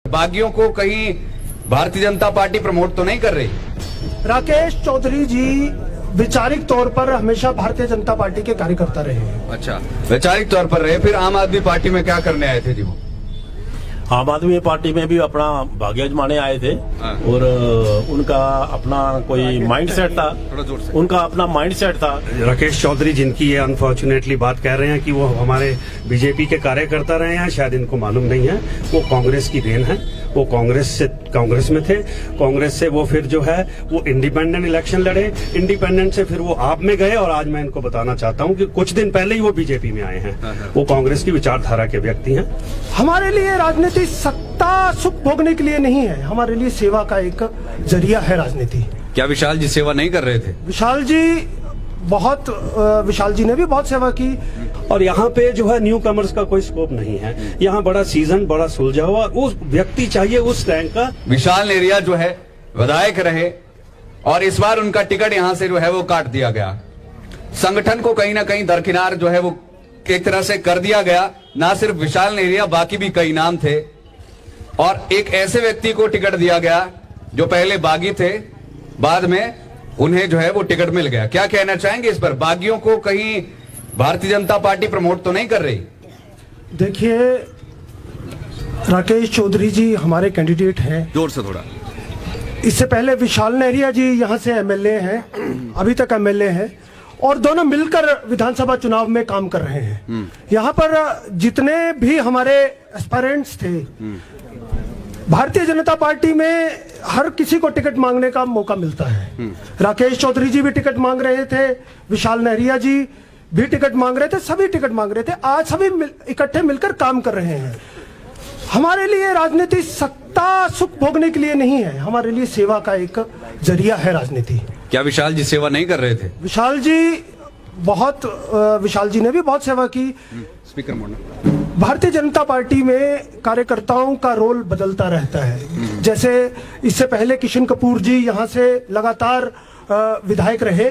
बागियों को कहीं Bharatiya Janata party promote तो नहीं कर रही? राकेश चौधरी जी वैचारिक तौर पर हमेशा भारतीय जनता पार्टी के कार्यकर्ता रहे हैं। अच्छा, वैचारिक तौर पर रहे, फिर आम आदमी पार्टी में क्या करने आए थे जी वो? आम आदमी पार्टी में भी अपना भाग्य आजमाने आए थे और उनका अपना कोई माइंडसेट था, उनका अपना माइंडसेट था। राकेश चौधरी जिनकी ये अनफॉर्चुनेटली बात कह रहे हैं कि वो हमारे बीजेपी के कार्यकर्ता रहे हैं, शायद इनको मालूम नहीं है। वो कांग्रेस की देन है। वो कांग्रेस में थे। कांग्रेस से वो फिर जो है वो इंडिपेंडेंट इलेक्शन लड़े, इंडिपेंडेंट से फिर वो आप में गए और आज मैं इनको बताना चाहता हूं कि कुछ दिन पहले ही वो बीजेपी में आए हैं। वो कांग्रेस की विचारधारा के व्यक्ति हैं। हमारे लिए राजनीति सत्ता सुख भोगने के लिए नहीं है, हमारे लिए सेवा का एक जरिया है राजनीति। क्या विशाल जी सेवा नहीं कर रहे थे? विशाल जी ने भी बहुत सेवा की। और यहाँ पे जो है न्यू कमर्स का कोई स्कोप नहीं है। यहाँ बड़ा सीजन, बड़ा सुलझा हुआ उस व्यक्ति चाहिए उस रैंक का। विशाल नेहरिया जो है विधायक रहे और इस बार उनका टिकट यहाँ से जो है वो काट दिया गया। संगठन को कहीं ना कहीं दरकिनार जो है वो एक तरह से कर दिया गया। ना सिर्फ विशाल नेहरिया, बाकी भी कई नाम थे और एक ऐसे व्यक्ति को टिकट दिया गया जो पहले बागी थे, बाद में उन्हें जो है वो टिकट मिल गया। क्या कहना चाहेंगे इस पर? बागियों को कहीं भारतीय जनता पार्टी प्रमोट तो नहीं कर रही? देखिए, राकेश चौधरी जी हमारे कैंडिडेट हैं। जोर से थोड़ा। इससे पहले विशाल नेहरिया जी यहाँ से एमएलए हैं, अभी तक एमएलए हैं और दोनों मिलकर विधानसभा चुनाव में काम कर रहे हैं। यहाँ पर जितने भी हमारे एस्पायरेंट्स थे, भारतीय जनता पार्टी में हर किसी को टिकट मांगने का मौका मिलता है। राकेश चौधरी जी भी टिकट मांग रहे थे, विशाल नेहरिया जी भी टिकट मांग रहे थे, सभी टिकट मांग रहे थे। आज सभी इकट्ठे मिलकर काम कर रहे हैं। हमारे लिए राजनीति सत्ता सुख भोगने के लिए नहीं है, हमारे लिए सेवा का एक जरिया है राजनीति। क्या विशाल जी सेवा नहीं कर रहे थे? विशाल जी ने भी बहुत सेवा की। स्पीकर मोड़ना। भारतीय जनता पार्टी में कार्यकर्ताओं का रोल बदलता रहता है। जैसे इससे पहले किशन कपूर जी यहाँ से लगातार विधायक रहे।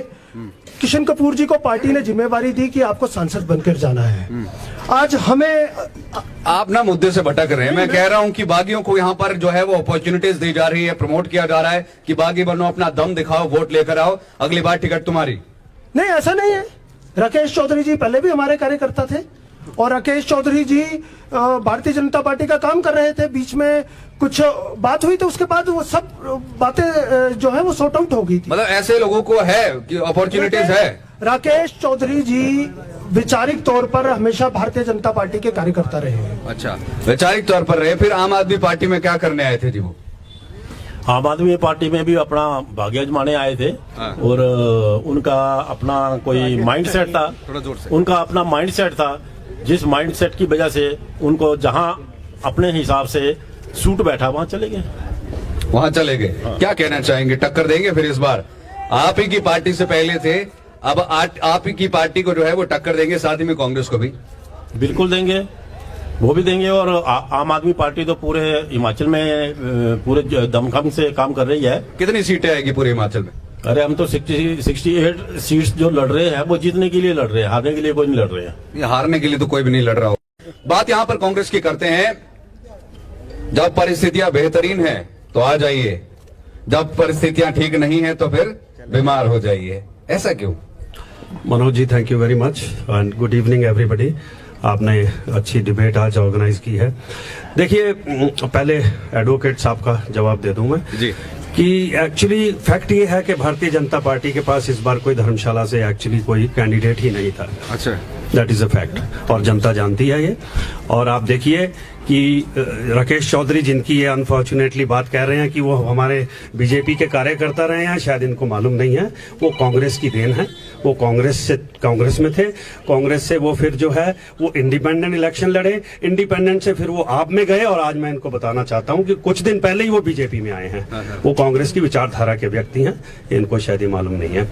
किशन कपूर जी को पार्टी ने जिम्मेवारी दी कि आपको सांसद बनकर जाना है। आज हमें आप ना मुद्दे से भटक रहे हैं। मैं कह रहा हूं कि बागियों को यहाँ पर जो है वो अपॉर्चुनिटीज दी जा रही है, प्रमोट किया जा रहा है कि बागी बनो, अपना दम दिखाओ, वोट लेकर आओ, अगली बार टिकट तुम्हारी। नहीं, ऐसा नहीं है। राकेश चौधरी जी पहले भी हमारे कार्यकर्ता थे और राकेश चौधरी जी भारतीय जनता पार्टी का काम कर रहे थे। बीच में कुछ बात हुई तो उसके बाद वो सब बातें जो है वो सॉर्ट आउट हो गई थी। मतलब ऐसे लोगों को है कि अपॉर्चुनिटीज है। राकेश चौधरी जी वैचारिक तौर पर हमेशा भारतीय जनता पार्टी के कार्यकर्ता रहे हैं। अच्छा, वैचारिक तौर पर रहे, फिर आम आदमी पार्टी में क्या करने आए थे जी वो? आम आदमी पार्टी में भी अपना भाग्य आजमाने आए थे और उनका अपना कोई माइंडसेट था, उनका अपना माइंडसेट था जिस माइंडसेट की वजह से उनको जहां अपने हिसाब से सूट बैठा वहां चले गए। क्या कहना चाहेंगे? टक्कर देंगे फिर इस बार? आप ही की पार्टी से पहले थे, अब आप ही की पार्टी को जो है वो टक्कर देंगे, साथ ही में कांग्रेस को भी? बिल्कुल देंगे, वो भी देंगे। और आम आदमी पार्टी तो पूरे हिमाचल में पूरे दमखम से काम कर रही है। कितनी सीटें आएगी पूरे हिमाचल में? अरे हम तो 68 सीट्स जो लड़ रहे हैं वो जीतने के लिए लड़ रहे हैं, हारने के लिए कोई नहीं लड़ रहे हैं। ये हारने के लिए तो कोई भी नहीं लड़ रहा हो। बात यहाँ पर कांग्रेस की करते हैं। जब परिस्थितियां बेहतरीन है तो आ जाइए, जब परिस्थितियां ठीक नहीं है तो फिर बीमार हो जाइए। ऐसा क्यों? Manoj ji, thank you very much and good evening everybody. आपने अच्छी डिबेट आज ऑर्गेनाइज की है। देखिए, पहले एडवोकेट साहब का जवाब दे दूं मैं जी कि एक्चुअली फैक्ट ये है कि भारतीय जनता पार्टी के पास इस बार कोई धर्मशाला से एक्चुअली कोई कैंडिडेट ही नहीं था। अच्छा, दैट इज अ फैक्ट और जनता जानती है ये। और आप देखिए कि राकेश चौधरी जिनकी ये अनफॉर्चुनेटली बात कह रहे हैं कि वो हमारे बीजेपी के कार्यकर्ता रहे हैं, शायद इनको मालूम नहीं है। वो कांग्रेस की देन है। वो कांग्रेस में थे। कांग्रेस से वो फिर जो है वो इंडिपेंडेंट इलेक्शन लड़े, इंडिपेंडेंट से फिर वो आप में गए और आज मैं इनको बताना चाहता हूं कि कुछ दिन पहले ही वो बीजेपी में आए हैं। वो कांग्रेस की विचारधारा के व्यक्ति हैं, इनको शायद ही मालूम नहीं है।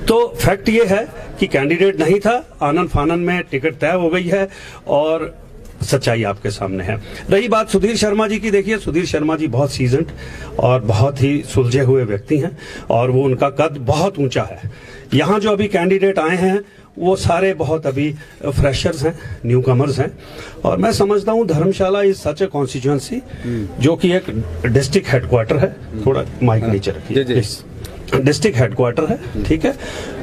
तो फैक्ट ये है कि कैंडिडेट नहीं था, आनन फानन में टिकट तय हो गई है और सच्चाई आपके सामने है। रही बात सुधीर शर्मा जी की, देखिए सुधीर शर्मा जी बहुत सीजन्ड और बहुत ही सुलझे हुए व्यक्ति हैं और वो उनका कद बहुत ऊंचा है। यहाँ जो अभी कैंडिडेट आए हैं वो सारे बहुत अभी फ्रेशर्स हैं, न्यू कमर्स हैं। और मैं समझता हूँ धर्मशाला इज सच ए कॉन्स्टिट्यूएंसी जो कि एक डिस्ट्रिक्ट हेडक्वार्टर है। थोड़ा माइक नीचे रखिए प्लीज। डिस्ट्रिक्ट हेडक्वार्टर है, ठीक है,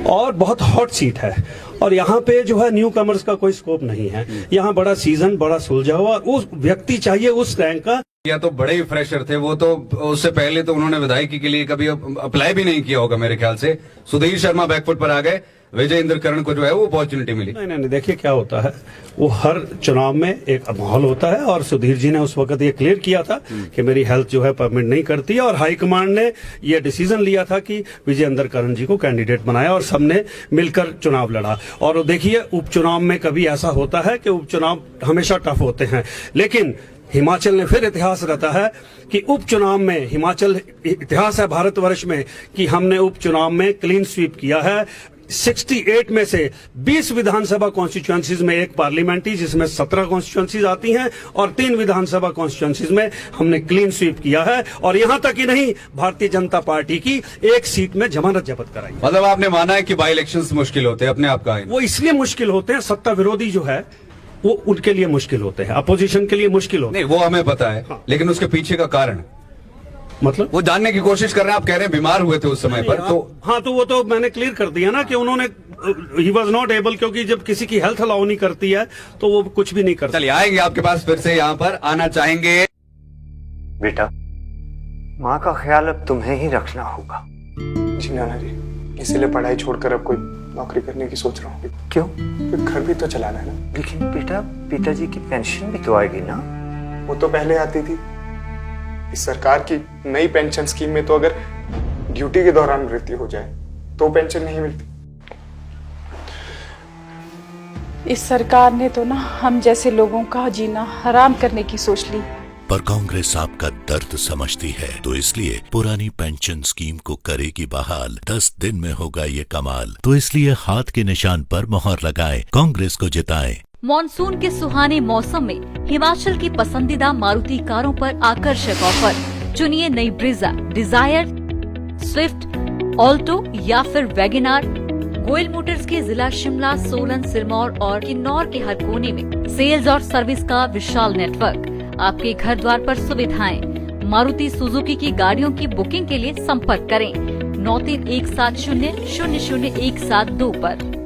और बहुत हॉट सीट है। और यहाँ पे जो है न्यू कमर्स का कोई स्कोप नहीं है। यहाँ बड़ा सीजन, बड़ा सुलझा हुआ उस व्यक्ति चाहिए उस रैंक का। या तो बड़े ही फ्रेशर थे वो, तो उससे पहले तो उन्होंने विधायकी के लिए कभी अप्लाई भी नहीं किया होगा मेरे ख्याल से। सुधीर शर्मा बैकफुट पर आ गए, विजय इंद्र करण को जो है वो अपॉर्चुनिटी मिली। नहीं, देखिए क्या होता है, वो हर चुनाव में एक माहौल होता है। और सुधीर जी ने उस वक्त ये क्लियर किया था कि मेरी हेल्थ जो है परमिट नहीं करती है, और हाईकमांड ने ये डिसीजन लिया था कि विजय इंद्र करण जी को कैंडिडेट बनाया और सबने मिलकर चुनाव लड़ा। और देखिए उपचुनाव में कभी ऐसा होता है कि उपचुनाव हमेशा टफ होते हैं, लेकिन हिमाचल ने फिर इतिहास रचा है कि उपचुनाव में, हिमाचल इतिहास है भारतवर्ष में कि हमने उपचुनाव में क्लीन स्वीप किया है। 68 में से 20 विधानसभा कॉन्स्टिट्यूएंसीज में एक पार्लियामेंट्री, जिसमें 17 कॉन्स्टिट्यूएंसीज आती हैं, और 3 विधानसभा कॉन्स्टिट्यूएंसीज में हमने क्लीन स्वीप किया है। और यहां तक ही नहीं, भारतीय जनता पार्टी की एक सीट में जमानत जब्त कराई। मतलब आपने माना है कि बाई इलेक्शंस मुश्किल होते हैं अपने आप का? वो इसलिए मुश्किल होते हैं, सत्ता विरोधी जो है वो उनके लिए मुश्किल होते हैं, अपोजिशन के लिए मुश्किल होते हैं। नहीं, वो हमें पता है, लेकिन उसके पीछे का कारण मतलब वो जानने की कोशिश कर रहे हैं। आप कह रहे हैं बीमार हुए थे उस समय पर, तो हाँ, तो वो तो मैंने क्लियर कर दिया ना कि उन्होंने ही वॉज नॉट एबल, क्योंकि जब किसी की हेल्थ अलाउ नहीं करती है तो वो कुछ भी नहीं करता। चलिए आएंगे आपके पास फिर से, यहाँ पर आना चाहेंगे। बेटा, माँ का ख्याल अब तुम्हें ही रखना होगा। जी नाना जी, इसीलिए पढ़ाई छोड़कर अब कोई नौकरी करने की सोच रहा हूँ। क्यों? घर भी तो चलाना है ना। लेकिन बेटा, पिताजी की पेंशन भी तो आएगी ना। वो तो पहले आती थी। इस सरकार की नई पेंशन स्कीम में तो अगर ड्यूटी के दौरान मृत्यु हो जाए तो पेंशन नहीं मिलती। इस सरकार ने तो ना हम जैसे लोगों का जीना हराम करने की सोच ली। पर कांग्रेस आपका दर्द समझती है, तो इसलिए पुरानी पेंशन स्कीम को करेगी बहाल। 10 दिन में होगा ये कमाल, तो इसलिए हाथ के निशान पर मोहर लगाएं, कांग्रेस को जिताएं। मॉनसून के सुहाने मौसम में हिमाचल की पसंदीदा मारुति कारों पर आकर्षक ऑफर। चुनिए नई ब्रीजा, डिजायर, स्विफ्ट, ऑल्टो या फिर वैगनार। गोयल मोटर्स के जिला शिमला, सोलन, सिरमौर और किन्नौर के हर कोने में सेल्स और सर्विस का विशाल नेटवर्क। आपके घर द्वार पर सुविधाएं। मारुति सुजुकी की गाड़ियों की बुकिंग के लिए संपर्क करें 9317000172 पर।